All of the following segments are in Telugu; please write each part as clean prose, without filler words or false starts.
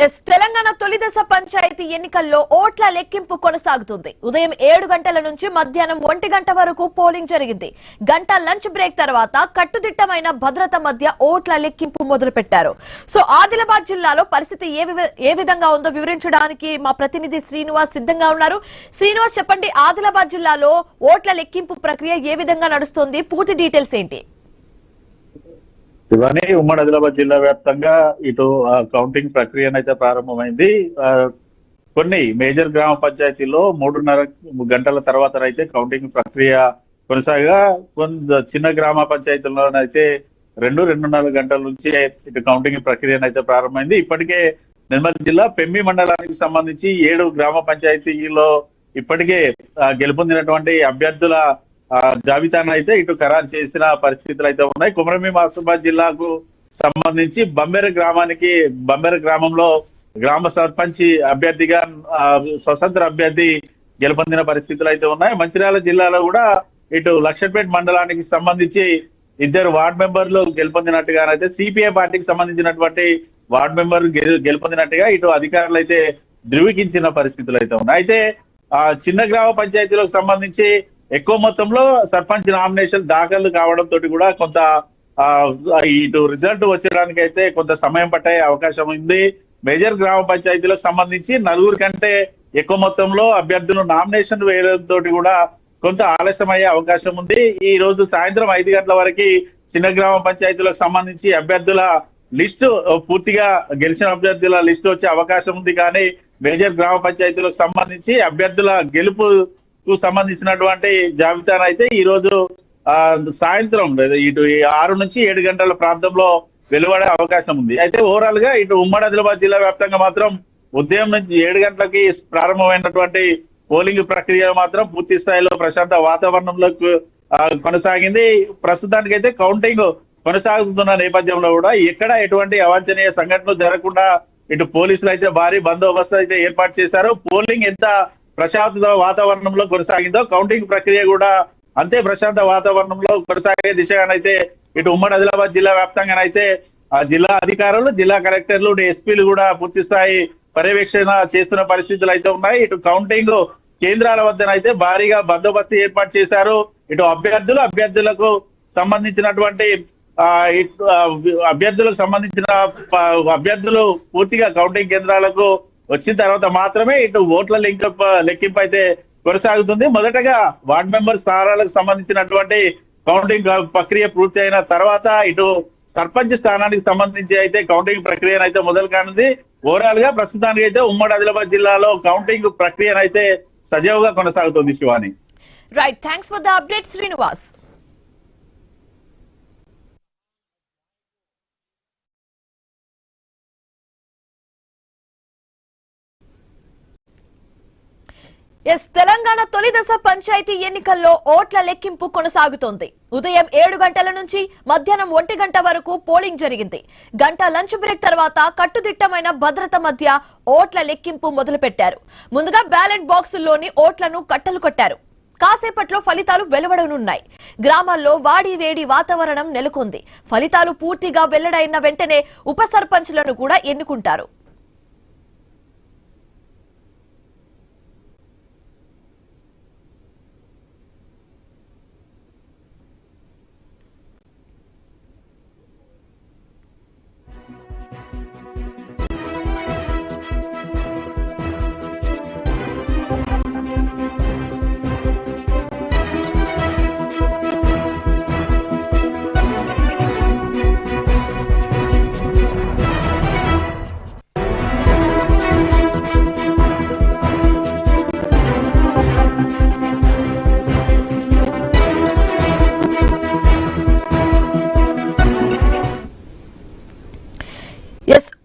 తెలంగాణ తొలి దశ పంచాయతీ ఎన్నికల్లో ఓట్ల లెక్కింపు కొనసాగుతుంది. ఉదయం 7 గంటల నుంచి మధ్యాహ్నం 1 గంట వరకు పోలింగ్ జరిగింది. గంట లంచ్ బ్రేక్ తర్వాత కట్టుదిట్టమైన భద్రత మధ్య ఓట్ల లెక్కింపు మొదలుపెట్టారు. సో ఆదిలాబాద్ జిల్లాలో పరిస్థితి ఏ విధంగా ఉందో వివరించడానికి మా ప్రతినిధి శ్రీనివాస్ సిద్ధంగా ఉన్నారు. శ్రీనివాస్, చెప్పండి, ఆదిలాబాద్ జిల్లాలో ఓట్ల లెక్కింపు ప్రక్రియ ఏ విధంగా నడుస్తుంది? పూర్తి డీటెయిల్స్ ఏంటి? ఇవన్నీ ఉమ్మడి ఆదిలాబాద్ జిల్లా వ్యాప్తంగా ఇటు కౌంటింగ్ ప్రక్రియ అయితే ప్రారంభమైంది. కొన్ని మేజర్ గ్రామ పంచాయతీల్లో 3.5 గంటల తర్వాత అయితే కౌంటింగ్ ప్రక్రియ కొనసాగా, కొన్ని చిన్న గ్రామ పంచాయతీల్లోనైతే 2-2.5 గంటల నుంచి ఇటు కౌంటింగ్ ప్రక్రియ అయితే ప్రారంభమైంది. ఇప్పటికే నిర్మల్ జిల్లా పెమ్మి మండలానికి సంబంధించి 7 గ్రామ పంచాయతీల్లో ఇప్పటికే గెలుపొందినటువంటి అభ్యర్థుల జాబితాను అయితే ఇటు ఖరారు చేసిన పరిస్థితులు అయితే ఉన్నాయి. కొమరంభీం ఆసిఫాబాద్ జిల్లాకు సంబంధించి బంబెర గ్రామంలో గ్రామ సర్పంచ్ అభ్యర్థిగా స్వతంత్ర అభ్యర్థి గెలుపొందిన పరిస్థితులు అయితే ఉన్నాయి. మంచిర్యాల జిల్లాలో కూడా ఇటు లక్షపేట మండలానికి సంబంధించి 2 వార్డు మెంబర్లు గెలుపొందినట్టుగానైతే సిపిఐ పార్టీకి సంబంధించినటువంటి వార్డు మెంబర్ గెలుపొందినట్టుగా ఇటు అధికారులు అయితే ధృవీకరించిన పరిస్థితులు అయితే ఉన్నాయి. అయితే చిన్న గ్రామ పంచాయతీలకు సంబంధించి ఎక్కువ మొత్తంలో సర్పంచ్ నామినేషన్ దాఖలు కావడంతో కూడా కొంత ఇటు రిజల్ట్ వచ్చేయడానికి అయితే కొంత సమయం పట్టే అవకాశం ఉంది. మేజర్ గ్రామ పంచాయతీలకు సంబంధించి 4 కంటే ఎక్కువ మొత్తంలో అభ్యర్థులు నామినేషన్ వేయడంతో కూడా కొంత ఆలస్యం అయ్యే అవకాశం ఉంది. ఈ రోజు సాయంత్రం 5 గంటల వరకు చిన్న గ్రామ పంచాయతీలకు సంబంధించి అభ్యర్థుల లిస్టు పూర్తిగా గెలిచిన అభ్యర్థుల లిస్టు వచ్చే అవకాశం ఉంది. కానీ మేజర్ గ్రామ పంచాయతీలకు సంబంధించి అభ్యర్థుల గెలుపు సంబంధించినటువంటి జాబితాను అయితే ఈ రోజు సాయంత్రం ఇటు 6 నుంచి 7 గంటల ప్రాంతంలో వెలువడే అవకాశం ఉంది. అయితే ఓవరాల్ గా ఇటు ఉమ్మడి ఆదిలాబాద్ జిల్లా వ్యాప్తంగా మాత్రం ఉదయం నుంచి 7 గంటలకి ప్రారంభమైనటువంటి పోలింగ్ ప్రక్రియ మాత్రం పూర్తి స్థాయిలో ప్రశాంత వాతావరణంలో కొనసాగింది. ప్రస్తుతానికి అయితే కౌంటింగ్ కొనసాగుతున్న నేపథ్యంలో కూడా ఎక్కడ ఎటువంటి అవాంఛనీయ సంఘటనలు జరగకుండా ఇటు పోలీసులు అయితే భారీ బందోబస్తు అయితే ఏర్పాటు చేశారు. పోలింగ్ ఎంత ప్రశాంత వాతావరణంలో కొనసాగిందో కౌంటింగ్ ప్రక్రియ కూడా అంతే ప్రశాంత వాతావరణంలో కొనసాగే దిశగానైతే ఇటు ఉమ్మడి ఆదిలాబాద్ జిల్లా వ్యాప్తంగానైతే ఆ జిల్లా అధికారులు, జిల్లా కలెక్టర్లు, ఎస్పీలు కూడా పూర్తి స్థాయి పర్యవేక్షణ చేస్తున్న పరిస్థితులు అయితే ఉన్నాయి. ఇటు కౌంటింగ్ కేంద్రాల వద్దనైతే భారీగా బందోబస్తు ఏర్పాటు చేశారు. ఇటు అభ్యర్థులకు సంబంధించినటువంటి అభ్యర్థులు పూర్తిగా కౌంటింగ్ కేంద్రాలకు వచ్చిన తర్వాత మాత్రమే ఇటు ఓట్ల లెక్కింపు అయితే కొనసాగుతుంది. మొదటగా వార్డు మెంబర్ స్థానాలకు సంబంధించినటువంటి కౌంటింగ్ ప్రక్రియ పూర్తి అయిన తర్వాత ఇటు సర్పంచ్ స్థానానికి సంబంధించి అయితే కౌంటింగ్ ప్రక్రియ అయితే మొదలు కానుంది. ఓవరాల్ గా ప్రస్తుతానికి అయితే ఉమ్మడి ఆదిలాబాద్ జిల్లాలో కౌంటింగ్ ప్రక్రియ అయితే సజావుగా కొనసాగుతుంది. Shivani, right, thanks for the update Srinivas. Telangana తొలి దశ పంచాయతీ ఎన్నికల్లో ఓట్ల లెక్కింపు కొనసాగుతోంది. ఉదయం 7 గంటల నుంచి మధ్యాహ్నం 1 గంట వరకు పోలింగ్ జరిగింది. గంట లంచ్ బ్రేక్ తర్వాత కట్టుదిట్టమైన భద్రత మధ్య ఓట్ల లెక్కింపు మొదలుపెట్టారు. ముందుగా బ్యాలెట్ బాక్సుల్లోని ఓట్లను కట్టలు కొట్టారు. కాసేపట్లో ఫలితాలు వెలువడనున్నాయి. గ్రామాల్లో వాడి వేడి వాతావరణం నెలకొంది. ఫలితాలు పూర్తిగా వెల్లడైన వెంటనే ఉప సర్పంచ్లను కూడా ఎన్నుకుంటారు.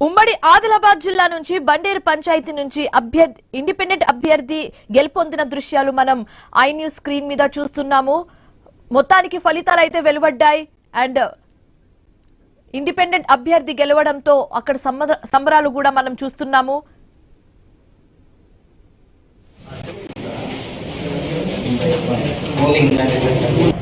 ఉమ్మడి ఆదిలాబాద్ జిల్లా నుంచి బండేరు పంచాయతీ నుంచి ఇండిపెండెంట్ అభ్యర్థి గెలుపొందిన దృశ్యాలు మనం ఐ న్యూస్ స్క్రీన్ మీద చూస్తున్నాము. మొత్తానికి ఫలితాలు అయితే వెలువడ్డాయి. అండ్ ఇండిపెండెంట్ అభ్యర్థి గెలవడంతో అక్కడ సంబరాలు కూడా మనం చూస్తున్నాము. polling